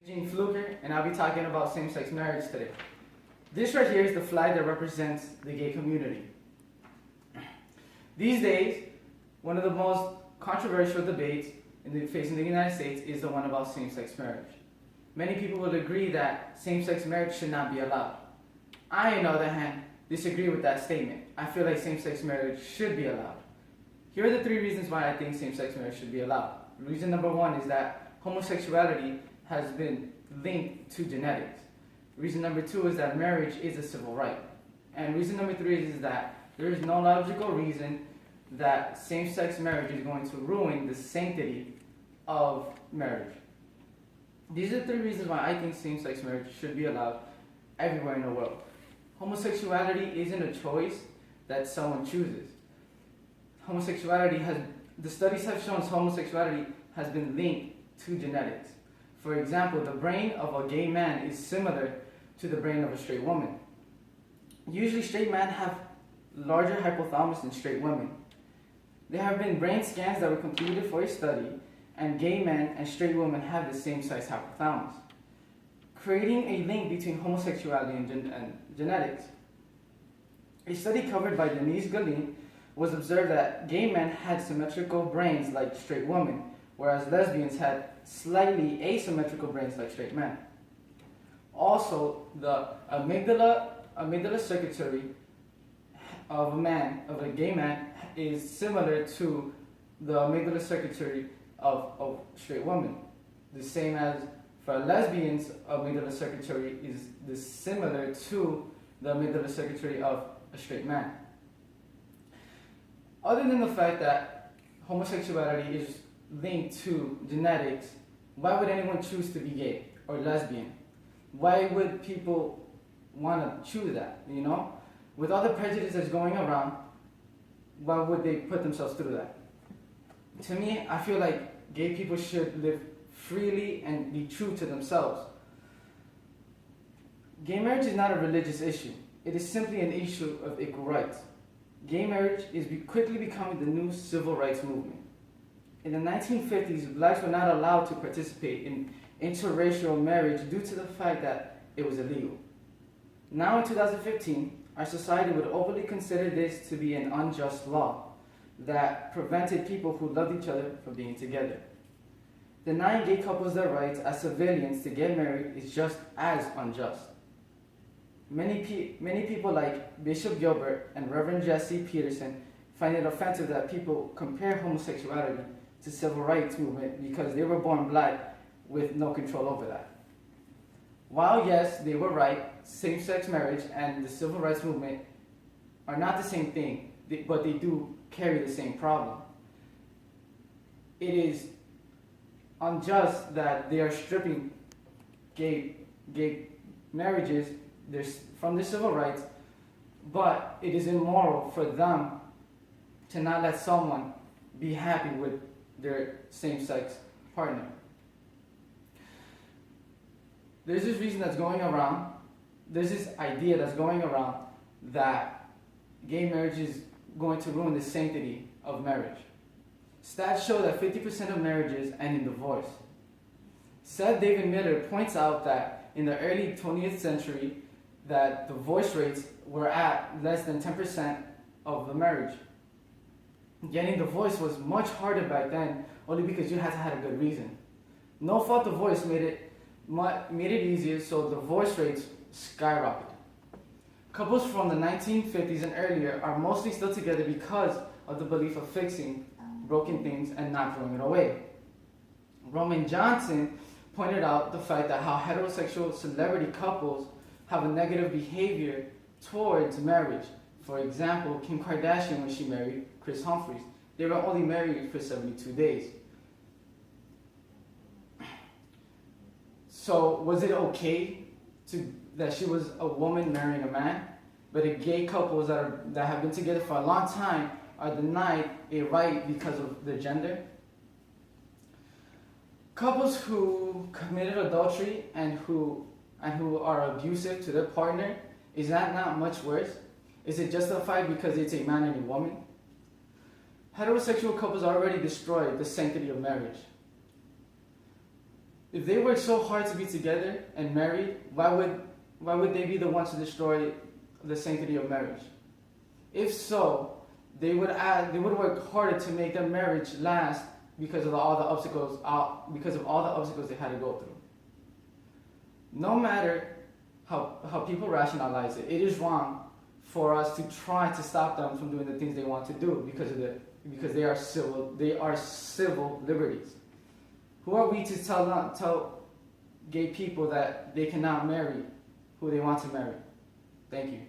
Pflucker, and I'll be talking about same-sex marriage today. This right here is the flag that represents the gay community. These days, one of the most controversial debates facing the United States is the one about same-sex marriage. Many people will agree that same-sex marriage should not be allowed. I, on the other hand, disagree with that statement. I feel like same-sex marriage should be allowed. Here are the 3 reasons why I think same-sex marriage should be allowed. Reason number 1 is that homosexuality has been linked to genetics. Reason number 2 is that marriage is a civil right. And reason number 3 is that there is no logical reason that same-sex marriage is going to ruin the sanctity of marriage. These are the 3 reasons why I think same-sex marriage should be allowed everywhere in the world. Homosexuality isn't a choice that someone chooses. The studies have shown homosexuality has been linked to genetics. For example, the brain of a gay man is similar to the brain of a straight woman. Usually straight men have larger hypothalamus than straight women. There have been brain scans that were completed for a study, and gay men and straight women have the same size hypothalamus, creating a link between homosexuality and genetics. A study covered by Denise Galin was observed that gay men had symmetrical brains like straight women, whereas lesbians had slightly asymmetrical brains like straight men. Also, the amygdala circuitry of a gay man, is similar to the amygdala circuitry of straight women. The same as for lesbians, amygdala circuitry is similar to the amygdala circuitry of a straight man. Other than the fact that homosexuality is linked to genetics, why would anyone choose to be gay or lesbian? Why would people want to choose that, With all the prejudices going around, why would they put themselves through that? To me, I feel like gay people should live freely and be true to themselves. Gay marriage is not a religious issue. It is simply an issue of equal rights. Gay marriage is quickly becoming the new civil rights movement. In the 1950s, blacks were not allowed to participate in interracial marriage due to the fact that it was illegal. Now in 2015, our society would openly consider this to be an unjust law that prevented people who loved each other from being together. Denying gay couples their rights as civilians to get married is just as unjust. Many people like Bishop Gilbert and Reverend Jesse Peterson find it offensive that people compare homosexuality to civil rights movement because they were born black with no control over that. While yes, they were right, same-sex marriage and the civil rights movement are not the same thing, but they do carry the same problem. It is unjust that they are stripping gay marriages from their civil rights, but it is immoral for them to not let someone be happy with their same-sex partner. There's this reason that's going around, there's this idea that's going around that gay marriage is going to ruin the sanctity of marriage. Stats show that 50% of marriages end in divorce. Seth David Miller points out that in the early 20th century, that divorce rates were at less than 10% of the marriage. Getting divorced was much harder back then, only because you had to have a good reason. No-fault divorce made it easier, so divorce rates skyrocketed. Couples from the 1950s and earlier are mostly still together because of the belief of fixing broken things and not throwing it away. Roman Johnson pointed out the fact that how heterosexual celebrity couples have a negative behavior towards marriage. For example, Kim Kardashian, when she married Chris Humphries, they were only married for 72 days. So was it okay that she was a woman marrying a man, but the gay couples that have been together for a long time are denied a right because of their gender? Couples who committed adultery and who are abusive to their partner, is that not much worse? Is it justified because it's a man and a woman? Heterosexual couples already destroyed the sanctity of marriage. If they work so hard to be together and married, why would they be the ones to destroy the sanctity of marriage? If so, they would work harder to make their marriage last because of all the obstacles they had to go through. No matter how people rationalize it, it is wrong for us to try to stop them from doing the things they want to do because they are civil liberties. Who are we to tell gay people that they cannot marry who they want to marry? Thank you.